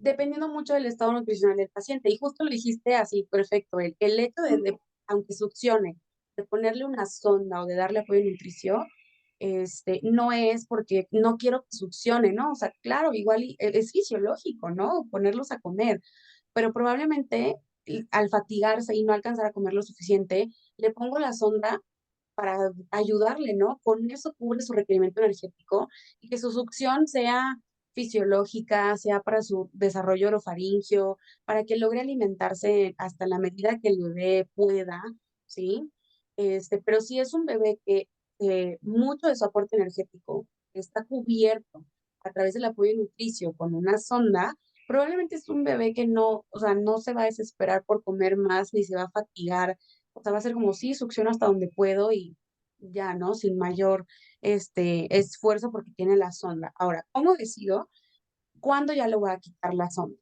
Dependiendo mucho del estado nutricional del paciente. Y justo lo dijiste así, perfecto. El hecho aunque succione, de ponerle una sonda o de darle apoyo de nutrición, no es porque no quiero que succione, ¿no? O sea, claro, igual es fisiológico, ¿no? Ponerlos a comer, pero probablemente al fatigarse y no alcanzar a comer lo suficiente, le pongo la sonda para ayudarle, ¿no? Con eso cubre su requerimiento energético y que su succión sea fisiológica, sea para su desarrollo orofaringio, para que logre alimentarse hasta la medida que el bebé pueda, ¿sí? Pero si es un bebé que mucho de su aporte energético está cubierto a través del apoyo nutricio con una sonda, probablemente es un bebé que no, o sea, no se va a desesperar por comer más ni se va a fatigar, o sea, va a ser como, sí, succiono hasta donde puedo y ya, ¿no? Sin mayor esfuerzo porque tiene la sonda. Ahora, ¿cómo decido cuándo ya le voy a quitar la sonda?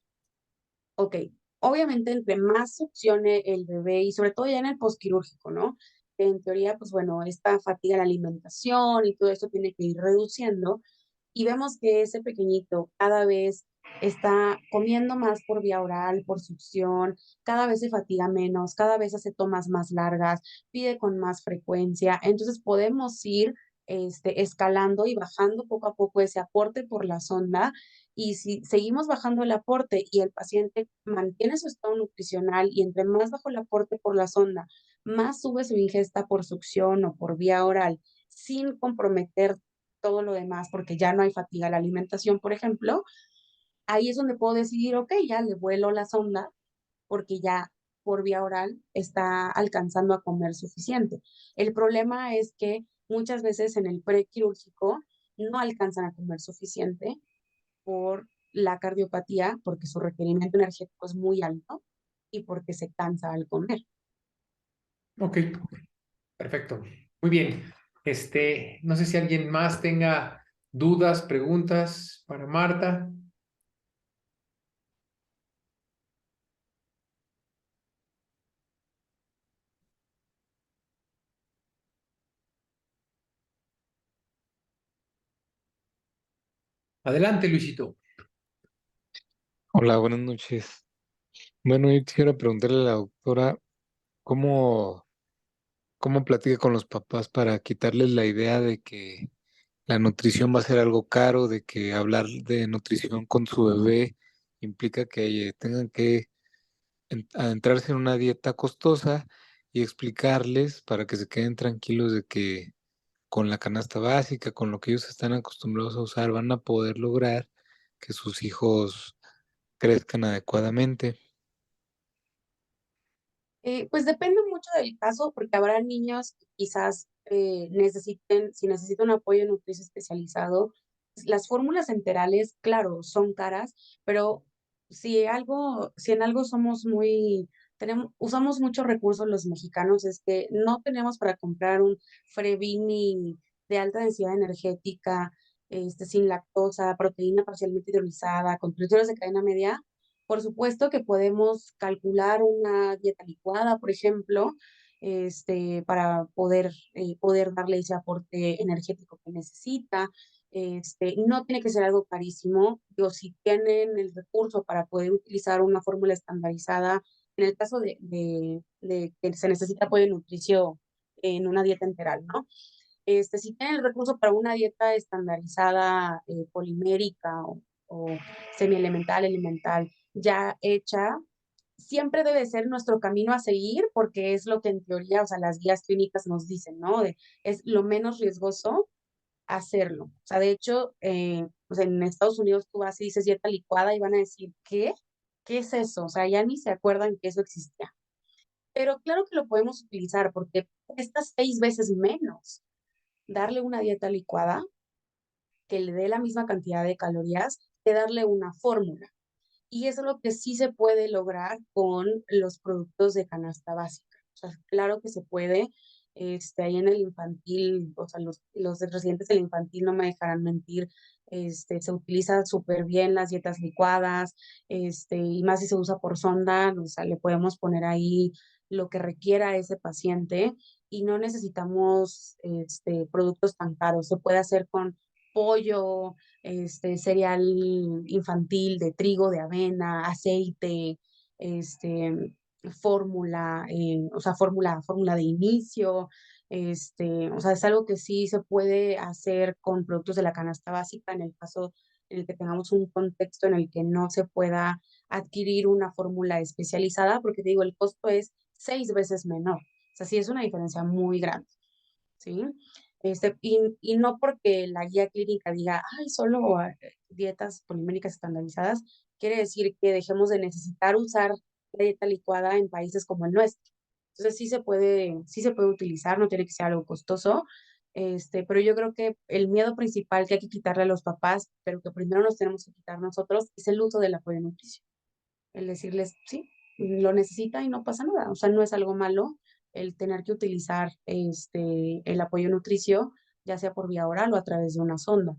Ok, obviamente entre más succione el bebé y sobre todo ya en el posquirúrgico, ¿no? En teoría, pues bueno, esta fatiga de la alimentación y todo eso tiene que ir reduciendo y vemos que ese pequeñito cada vez está comiendo más por vía oral, por succión, cada vez se fatiga menos, cada vez hace tomas más largas, pide con más frecuencia. Entonces podemos ir escalando y bajando poco a poco ese aporte por la sonda. Y si seguimos bajando el aporte y el paciente mantiene su estado nutricional y entre más bajo el aporte por la sonda, más sube su ingesta por succión o por vía oral, sin comprometer todo lo demás, porque ya no hay fatiga a la alimentación, por ejemplo, ahí es donde puedo decidir, ok, ya le vuelo la sonda, porque ya por vía oral está alcanzando a comer suficiente. El problema es que muchas veces en el prequirúrgico no alcanzan a comer suficiente por la cardiopatía, porque su requerimiento energético es muy alto y porque se cansa al comer. Ok, perfecto. Muy bien. No sé si alguien más tenga dudas, preguntas para Marta. Adelante, Luisito. Hola, buenas noches. Bueno, yo quisiera preguntarle a la doctora cómo, cómo platica con los papás para quitarles la idea de que la nutrición va a ser algo caro, de que hablar de nutrición con su bebé implica que tengan que adentrarse en una dieta costosa y explicarles para que se queden tranquilos de que con la canasta básica, con lo que ellos están acostumbrados a usar, van a poder lograr que sus hijos crezcan adecuadamente. Pues depende mucho del caso, porque habrá niños que quizás necesiten, si necesitan un apoyo nutricio especializado, pues, las fórmulas enterales, claro, son caras, pero si en algo somos usamos muchos recursos los mexicanos, es que no tenemos para comprar un Frevini de alta densidad energética, sin lactosa, proteína parcialmente hidrolizada, con nutrientes de cadena media. Por supuesto que podemos calcular una dieta licuada, por ejemplo, para poder darle ese aporte energético que necesita. No tiene que ser algo carísimo. Digo, si tienen el recurso para poder utilizar una fórmula estandarizada, en el caso de que se necesita apoyo nutricio en una dieta enteral, ¿no? Si tienen el recurso para una dieta estandarizada, polimérica o semielemental, elemental, ya hecha, siempre debe ser nuestro camino a seguir porque es lo que en teoría, o sea, las guías clínicas nos dicen, ¿no? Es lo menos riesgoso hacerlo. O sea, de hecho, pues en Estados Unidos tú vas y dices dieta licuada y van a decir, ¿qué? ¿Qué es eso? O sea, ya ni se acuerdan que eso existía. Pero claro que lo podemos utilizar porque cuesta 6 veces menos darle una dieta licuada que le dé la misma cantidad de calorías que darle una fórmula. Y eso es lo que sí se puede lograr con los productos de canasta básica. O sea, claro que se puede. Ahí en el infantil, o sea, los residentes del infantil no me dejarán mentir, se utiliza súper bien las dietas licuadas, y más si se usa por sonda, o sea, le podemos poner ahí lo que requiera ese paciente y no necesitamos, productos tan caros. Se puede hacer con pollo, cereal infantil de trigo, de avena, aceite, este, fórmula, o sea, fórmula de inicio, o sea, es algo que sí se puede hacer con productos de la canasta básica en el caso en el que tengamos un contexto en el que no se pueda adquirir una fórmula especializada, porque te digo, el costo es 6 veces menor. O sea, sí es una diferencia muy grande. ¿Sí? Y no porque la guía clínica diga, ay, solo dietas poliméricas estandarizadas, quiere decir que dejemos de necesitar usar la dieta licuada en países como el nuestro. Entonces sí se puede utilizar, no tiene que ser algo costoso, pero yo creo que el miedo principal que hay que quitarle a los papás, pero que primero nos tenemos que quitar nosotros, es el uso del apoyo nutricio. El decirles, sí, lo necesita y no pasa nada. O sea, no es algo malo el tener que utilizar el apoyo nutricio, ya sea por vía oral o a través de una sonda.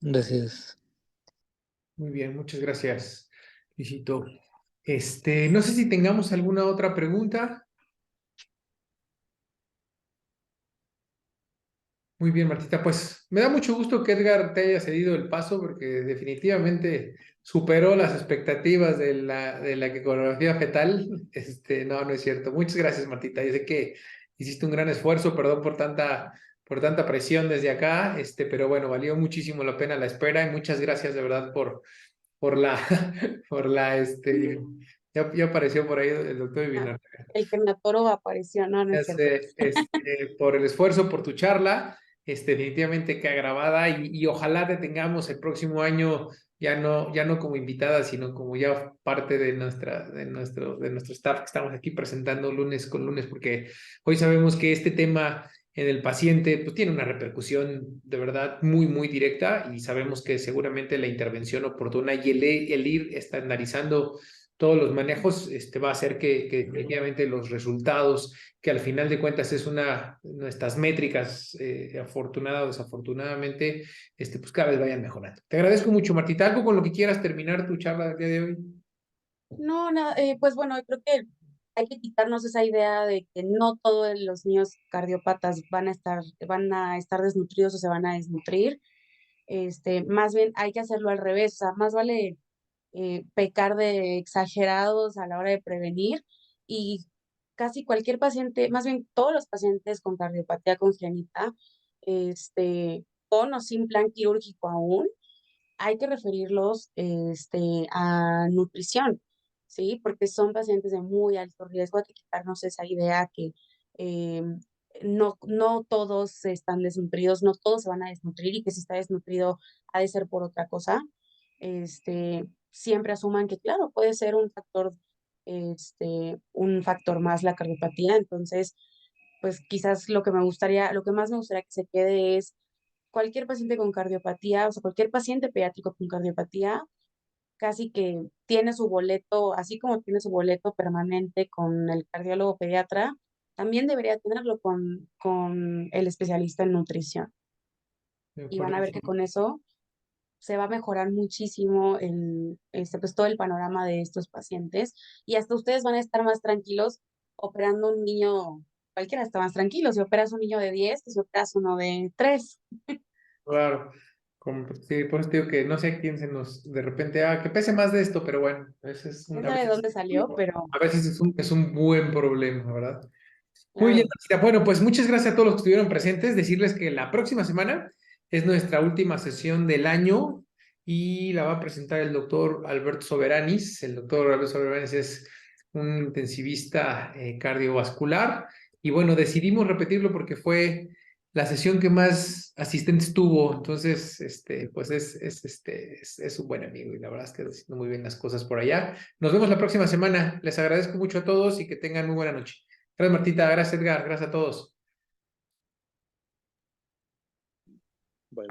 Gracias. Muy bien, muchas gracias, Luisito. No sé si tengamos alguna otra pregunta. Muy bien, Martita. Pues me da mucho gusto que Edgar te haya cedido el paso porque definitivamente superó las expectativas de la ecografía fetal. No, no es cierto. Muchas gracias, Martita. Yo sé que hiciste un gran esfuerzo, perdón por tanta presión desde acá, pero bueno, valió muchísimo la pena la espera y muchas gracias de verdad por la, ya apareció por ahí el doctor Ah, Ibinar. el crematorio apareció, no, no es cierto. Por el esfuerzo, por tu charla, definitivamente queda grabada y ojalá te tengamos el próximo año ya no como invitada, sino como ya parte de nuestro staff que estamos aquí presentando lunes con lunes, porque hoy sabemos que este tema en el paciente pues tiene una repercusión de verdad muy, muy directa y sabemos que seguramente la intervención oportuna y el ir estandarizando todos los manejos va a hacer que definitivamente los resultados, que al final de cuentas es nuestras métricas, afortunada o desafortunadamente, pues cada vez vayan mejorando. Te agradezco mucho, Martita. ¿Algo con lo que quieras terminar tu charla del día de hoy? No, nada, pues bueno, creo que hay que quitarnos esa idea de que no todos los niños cardiópatas van a estar desnutridos o se van a desnutrir. Más bien hay que hacerlo al revés, o sea, más vale pecar de exagerados a la hora de prevenir y casi cualquier paciente, más bien todos los pacientes con cardiopatía congénita, con o sin plan quirúrgico aún, hay que referirlos a nutrición, ¿sí? Porque son pacientes de muy alto riesgo, hay que quitarnos esa idea que eh, no todos están desnutridos, no todos se van a desnutrir y que si está desnutrido ha de ser por otra cosa. Siempre asuman que, claro, puede ser un factor más la cardiopatía, entonces, pues quizás lo que más me gustaría que se quede es cualquier paciente con cardiopatía, o sea, cualquier paciente pediátrico con cardiopatía, casi que tiene su boleto, así como tiene su boleto permanente con el cardiólogo pediatra, también debería tenerlo con el especialista en nutrición. De Y van acuerdo. a ver que con eso se va a mejorar muchísimo pues, todo el panorama de estos pacientes y hasta ustedes van a estar más tranquilos operando un niño, cualquiera está más tranquilo, si operas un niño de 10, si operas uno de 3. Claro. Sí, por eso te digo que no sé quién de repente, que pese más de esto, pero bueno, ¿Quién sabe de dónde salió? Pero a veces es un buen problema, ¿verdad? Muy bien, claro. Marcita. Bueno, pues muchas gracias a todos los que estuvieron presentes. Decirles que la próxima semana es nuestra última sesión del año y la va a presentar el doctor Alberto Soberanis. El doctor Alberto Soberanis es un intensivista cardiovascular y bueno, decidimos repetirlo porque fue la sesión que más asistentes tuvo. Entonces, pues es un buen amigo y la verdad es que está haciendo muy bien las cosas por allá. Nos vemos la próxima semana. Les agradezco mucho a todos y que tengan muy buena noche. Gracias, Martita. Gracias, Edgar. Gracias a todos.